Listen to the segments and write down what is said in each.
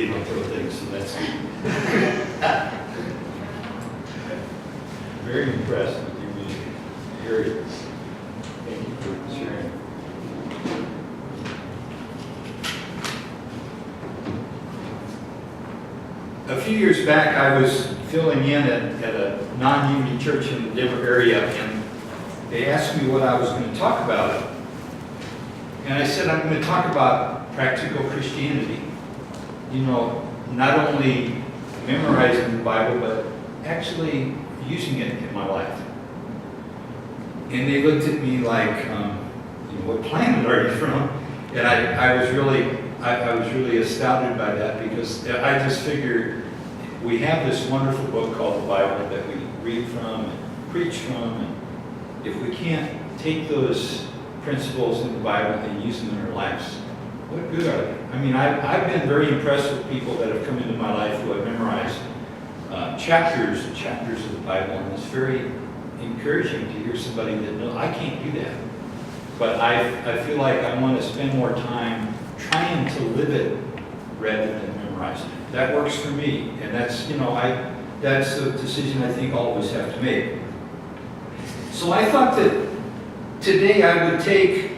they don't throw things, so that's good. Very impressed with your music. Very. Thank you for sharing. A few years back, I was filling in at a non-Unity church in the Denver area, and they asked me what I was going to talk about. And I said, I'm going to talk about practical Christianity. You know, not only memorizing the Bible, but actually using it in my life. And they looked at me like, what planet are you from? And I was really astounded by that, because I just figured we have this wonderful book called the Bible that we read from and preach from, and if we can't take those principles in the Bible and use them in our lives, what good are they? I mean, I've been very impressed with people that have come into my life who have memorized chapters and chapters of the Bible, and it's very encouraging to hear somebody that, no, I can't do that. But I feel like I want to spend more time trying to live it rather than memorize it. That works for me, and that's, that's a decision I think all of us have to make. So I thought that today I would take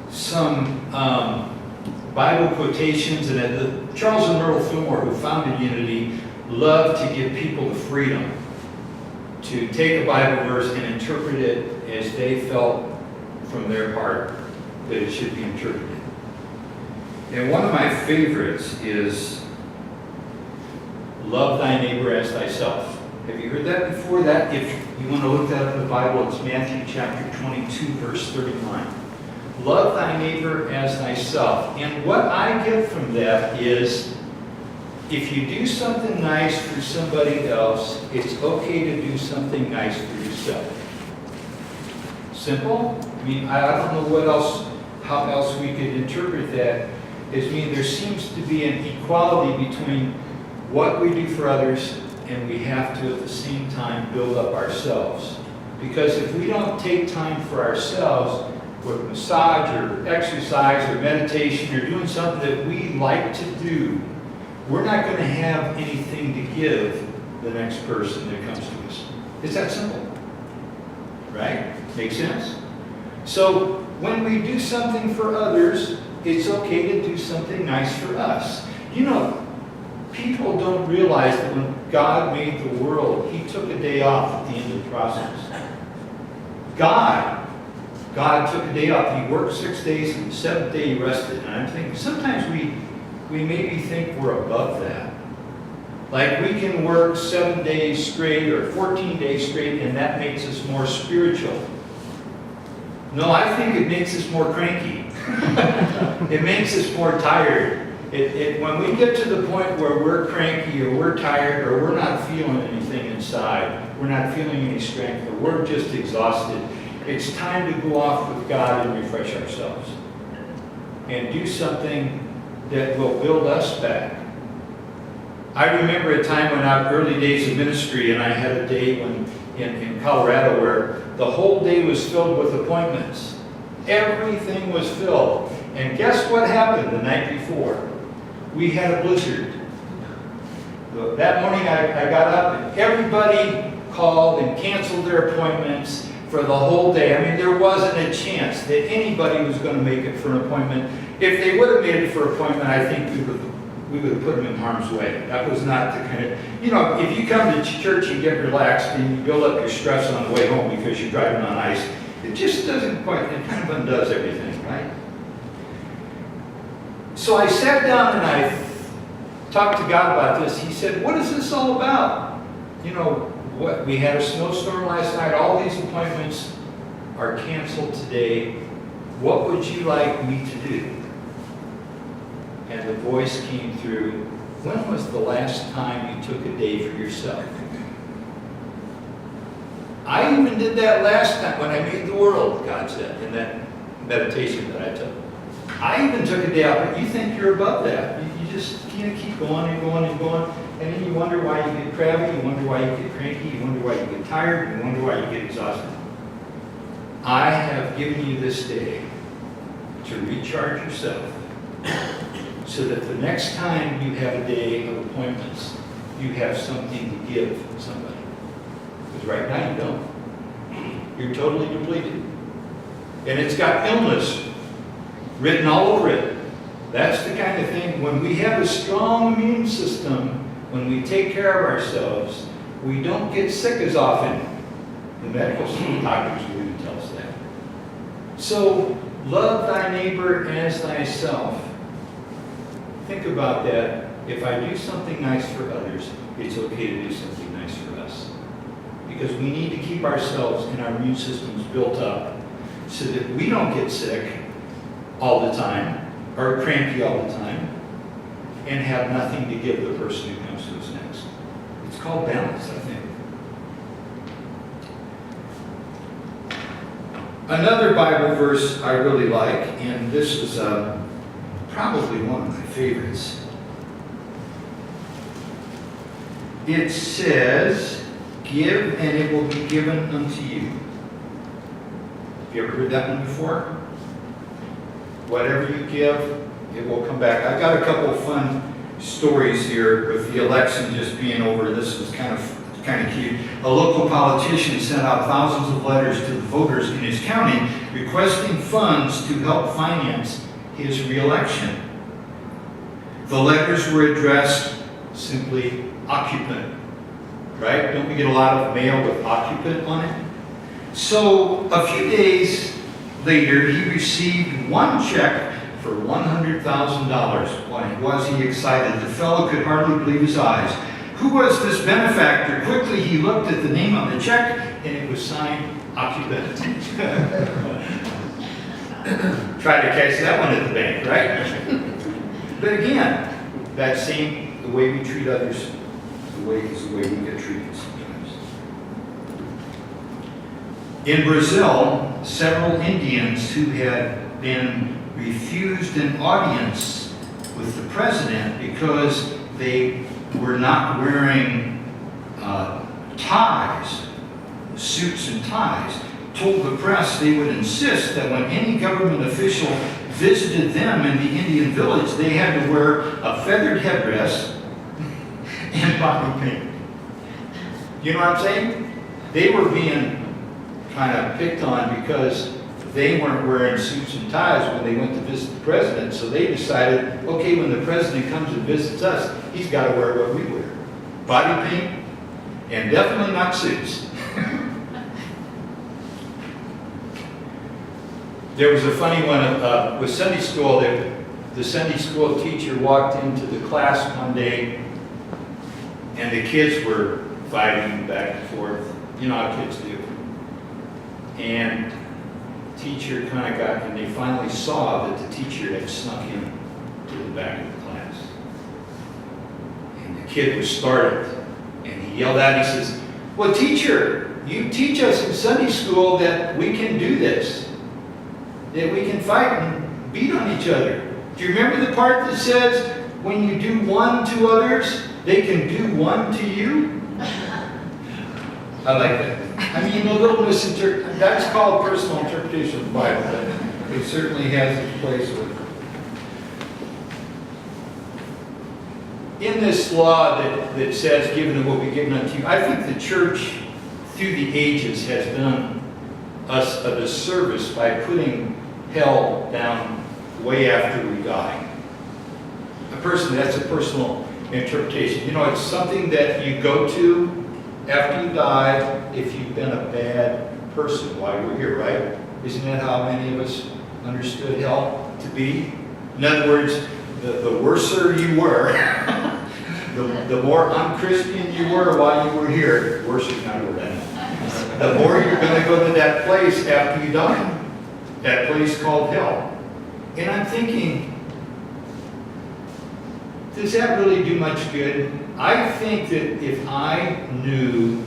some Bible quotations, and Charles and Merle Fillmore, who founded Unity, loved to give people the freedom to take a Bible verse and interpret it as they felt from their heart that it should be interpreted. And one of my favorites is, love thy neighbor as thyself. Have you heard that before? That, if you want to look that up in the Bible, it's Matthew chapter 22, verse 39. Love thy neighbor as thyself. And what I get from that is, if you do something nice for somebody else, it's okay to do something nice for yourself. Simple? I mean, I don't know how else we could interpret that. There seems to be an equality between what we do for others and we have to at the same time build up ourselves. Because if we don't take time for ourselves with massage or exercise or meditation or doing something that we like to do, we're not going to have anything to give the next person that comes to us. It's that simple. Right? Make sense? So when we do something for others, it's okay to do something nice for us. People don't realize that when God made the world, He took a day off at the end of the process. God took a day off. He worked 6 days, and the seventh day He rested. And I'm thinking, sometimes we maybe think we're above that. Like we can work 7 days straight or 14 days straight, and that makes us more spiritual. No, I think it makes us more cranky. It makes us more tired. When we get to the point where we're cranky or we're tired or we're not feeling anything inside, we're not feeling any strength, or we're just exhausted, it's time to go off with God and refresh ourselves and do something that will build us back. I remember a time when early days of ministry, and I had a day in Colorado where the whole day was filled with appointments. Everything was filled. And guess what happened the night before? We had a blizzard. That morning I got up and everybody called and canceled their appointments for the whole day. I mean, there wasn't a chance that anybody was going to make it for an appointment. If they would have made it for an appointment, I think we would have put them in harm's way. That was not the kind of, if you come to church and get relaxed and you build up your stress on the way home because you're driving on ice, it just doesn't quite, it kind of undoes everything, right? So I sat down and I talked to God about this. He said, what is this all about? We had a snowstorm last night. All these appointments are canceled today. What would you like me to do? And the voice came through, when was the last time you took a day for yourself? I even did that last time when I made the world, God said, in that meditation that I took. I even took a day out, but you think you're above that. You just keep going and going and going, and then you wonder why you get crabby, you wonder why you get cranky, you wonder why you get tired, you wonder why you get exhausted. I have given you this day to recharge yourself so that the next time you have a day of appointments, you have something to give somebody. Because right now you don't. You're totally depleted. And it's got illness written all over it. That's the kind of thing, when we have a strong immune system, when we take care of ourselves, we don't get sick as often. The medical doctors will even tell us that. So, love thy neighbor as thyself. Think about that. If I do something nice for others, it's okay to do something nice for us. Because we need to keep ourselves and our immune systems built up so that we don't get sick all the time, or cranky all the time, and have nothing to give the person who comes to us next. It's called balance, I think. Another Bible verse I really like, and this is probably one of my favorites. It says, "Give and it will be given unto you." Have you ever heard that one before? Whatever you give, it will come back. I've got a couple of fun stories here with the election just being over. This was kind of cute. A local politician sent out thousands of letters to the voters in his county requesting funds to help finance his reelection. The letters were addressed simply occupant, right? Don't we get a lot of mail with occupant on it? So a few days later, he received one check for $100,000. Why was he excited? The fellow could hardly believe his eyes. Who was this benefactor? Quickly he looked at the name on the check, and it was signed occupant. Try to catch that one at the bank, right? But again, that same, the way we treat others, the way we get treated sometimes. In Brazil, several Indians who had been refused an audience with the president because they were not wearing ties, suits and ties, told the press they would insist that when any government official visited them in the Indian village, they had to wear a feathered headdress and body paint. You know what I'm saying? They were being kind of picked on because they weren't wearing suits and ties when they went to visit the president, so they decided, okay, when the president comes and visits us, he's got to wear what we wear. Body paint, and definitely not suits. There was a funny one with Sunday school. The Sunday school teacher walked into the class one day, and the kids were fighting back and forth. You know how kids do. And teacher kind of got, and they finally saw that the teacher had snuck in to the back of the class. And the kid was startled, and he yelled out, he says, "Well, teacher, you teach us in Sunday school that we can do this, that we can fight and beat on each other. Do you remember the part that says, when you do one to others, they can do one to you?" I like that. I mean, a little misinterpretation. That's called personal interpretation of the Bible, but it certainly has its place with it. In this law that says, "Given and will be given unto you," I think the church, through the ages, has done us a disservice by putting hell down way after we die. That's a personal interpretation. You know, it's something that you go to after you die if you've been a bad person while you're here, right? Isn't that how many of us understood hell to be? In other words, the worser you were, the more unchristian you were while you were here, worse you're going to go. The more you're going to go to that place after you die, that place called hell. And I'm thinking, does that really do much good? I think that if I knew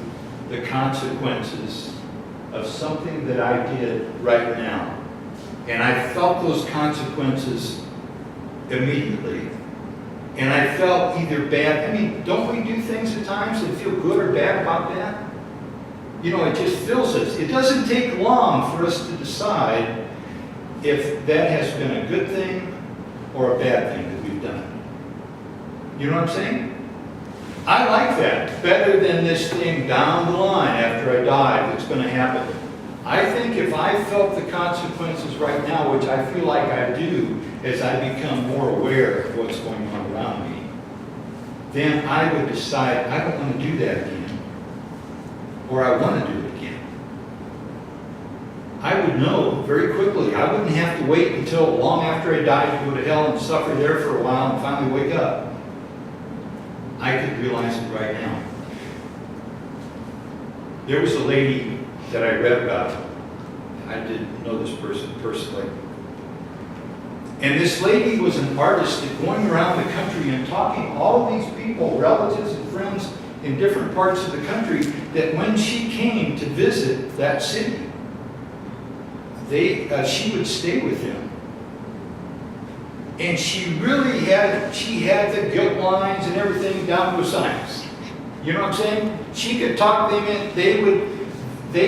the consequences of something that I did right now, and I felt those consequences immediately, and I felt either bad, I mean, don't we do things at times and feel good or bad about that? You know, it just fills us. It doesn't take long for us to decide if that has been a good thing or a bad thing that we've done. You know what I'm saying? I like that better than this thing down the line after I die that's going to happen. I think if I felt the consequences right now, which I feel like I do as I become more aware of what's going on around me, then I would decide I don't want to do that again, or I want to do it again. I would know very quickly. I wouldn't have to wait until long after I died to go to hell and suffer there for a while and finally wake up. I could realize it right now. There was a lady that I read about. I didn't know this person personally. And this lady was an artist that going around the country and talking to all of these people, relatives and friends in different parts of the country, that when she came to visit that city, she would stay with them. And she really had the guilt lines and everything down to a science. You know what I'm saying? She could talk them in, they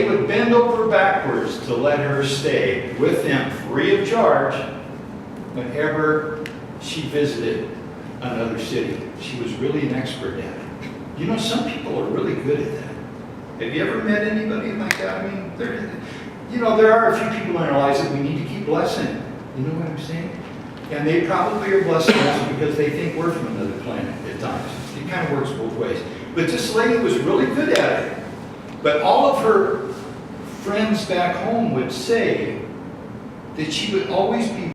would bend over backwards to let her stay with them free of charge whenever she visited another city. She was really an expert at it. You know, some people are really good at that. Have you ever met anybody like that? I mean, there are a few people in our lives that we need to keep blessing. You know what I'm saying? And they probably are blessing us because they think we're from another planet at times. It kind of works both ways. But this lady was really good at it. But all of her friends back home would say that she would always be